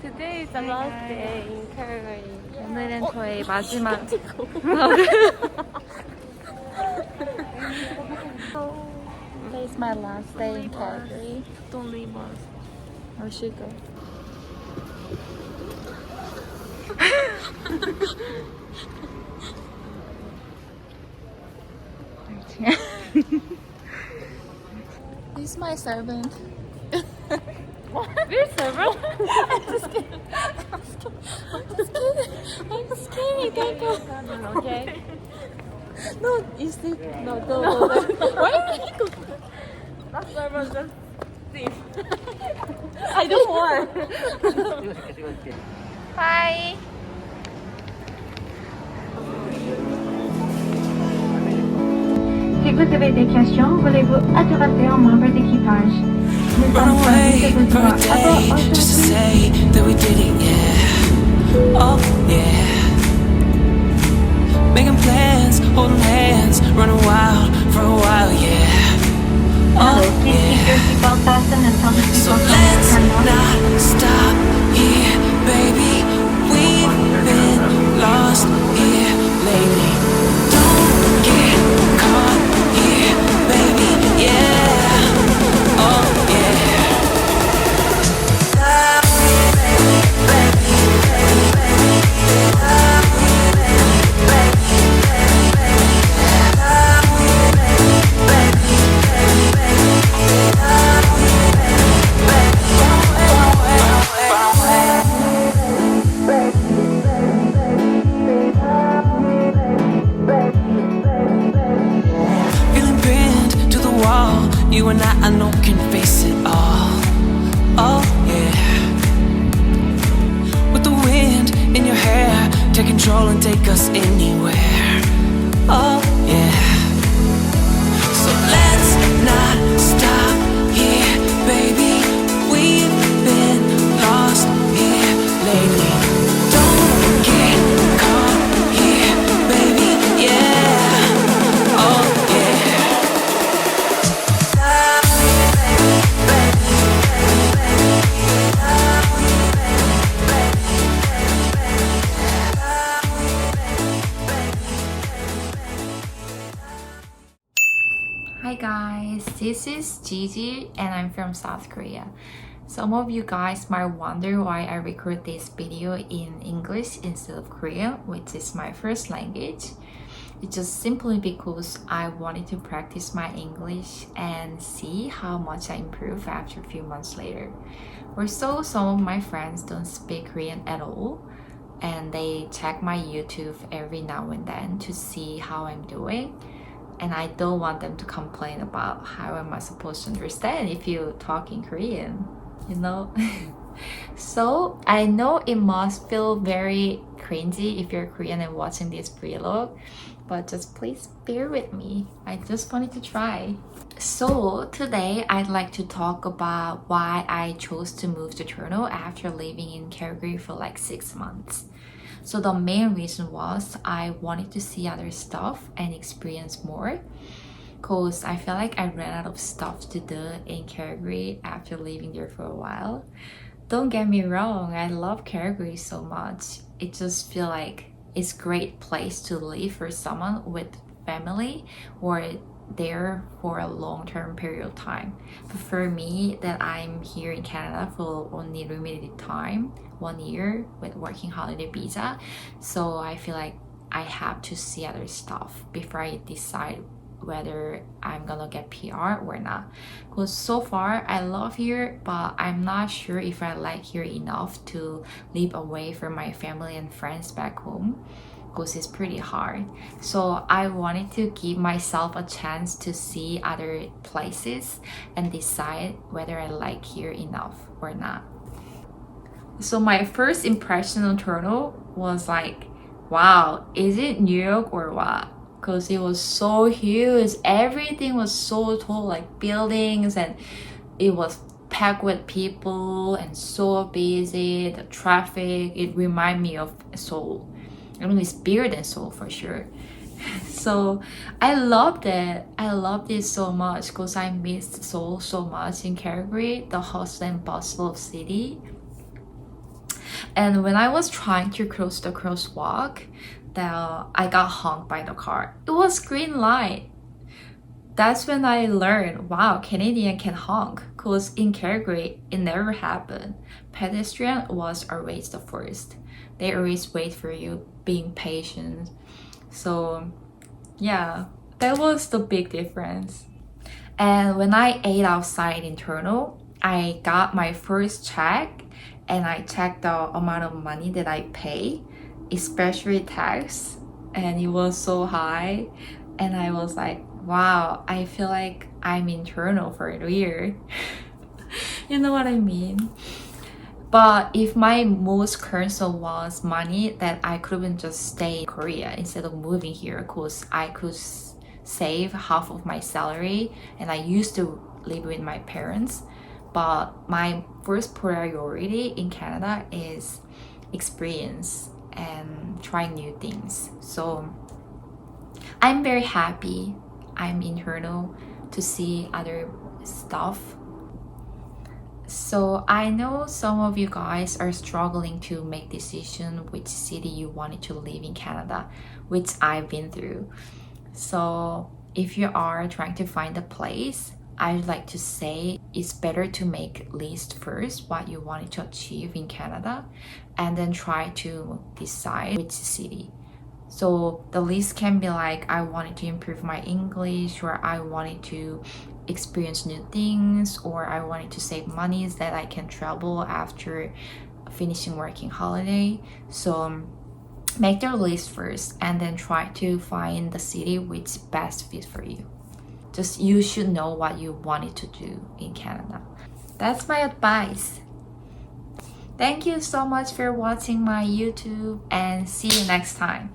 Today is the last day in Calgary. 오늘은 저의 마지막. Today is my last day in Calgary. Don't leave us. Or should go. This is my servant. What? We're servant? I'm just kidding. I'm just kidding. Don't go. Okay. No, you see? No, don't. Why are you go? That servant just thief. I don't want. Hi. Si vous avez des questions, voulez-vous adresser un membre d'équipage? Run away for a day just to say that we did it, yeah. Oh, yeah. Making plans, holding hands, running wild for a while, yeah. Oh, yeah. So let's not stop here, baby. We've been lost here lately. Don't get caught here, baby, yeah. Oh, yeah. Feeling pinned to the wall. You and I know can face it all. Oh yeah. With the wind in your hair, take control and take us anywhere. Oh yeah. So let's not stop here, baby. We've been lost here lately. Don't get caught here, baby. Yeah. Oh yeah. Hi guys, this is Gigi and I'm from South Korea. Some of you guys might wonder why I record this video in English instead of Korean, which is my first language. It's just simply because I wanted to practice my English and see how much I improve after a few months later. Also, some of my friends don't speak Korean at all and they check my YouTube every now and then to see how I'm doing. And I don't want them to complain about how am I supposed to understand if you talk in Korean, you know? So I know it must feel very cringy if you're Korean and watching this vlog, but just please bear with me. I just wanted to try. So today I'd like to talk about why I chose to move to Toronto after living in Calgary for like 6 months. So the main reason was I wanted to see other stuff and experience more, because I feel like I ran out of stuff to do in Calgary after living there for a while. Don't get me wrong, I love Calgary so much. It just feel like it's a great place to live for someone with family or there for a long-term period of time. But for me, that I'm here in Canada for only limited time, 1 year with working holiday visa, so I feel like I have to see other stuff before I decide whether I'm gonna get PR or not. Because so far I love here, but I'm not sure if I like here enough to live away from my family and friends back home, because it's pretty hard. So I wanted to give myself a chance to see other places and decide whether I like here enough or not. So my first impression of Toronto was like, wow, is it New York or what? Because it was so huge. Everything was so tall, like buildings, and it was packed with people and so busy. The traffic, it reminded me of Seoul. I mean, it's bigger than Seoul for sure. So I loved it. I loved it so much because I missed Seoul so much in Calgary, the hustle and bustle of city. And when I was trying to cross the crosswalk, I got honked by the car. It was green light. That's when I learned, wow, Canadian can honk. Cause in Calgary, it never happened. Pedestrian was always the first. They always wait for you, being patient. So yeah, that was the big difference. And when I ate outside in Toronto, I got my first check and I checked the amount of money that I pay, especially tax, and it was so high. And I was like, wow, I feel like I'm in Toronto for a year. You know what I mean? But if my most concern was money, that I couldn't just stay in Korea instead of moving here, because I could save half of my salary, and I used to live with my parents. But my first priority in Canada is experience and trying new things. So I'm very happy I'm in Toronto to see other stuff. So I know some of you guys are struggling to make decision which city you wanted to live in Canada, which I've been through. So if you are trying to find a place, I'd like to say it's better to make list first what you wanted to achieve in Canada, and then try to decide which city. So the list can be like, I wanted to improve my English, or I wanted to experience new things, or I wanted to save money so that I can travel after finishing working holiday. So make your list first and then try to find the city which best fits for you. Just you should know what you wanted to do in Canada. That's my advice. Thank you so much for watching my YouTube, and see you next time.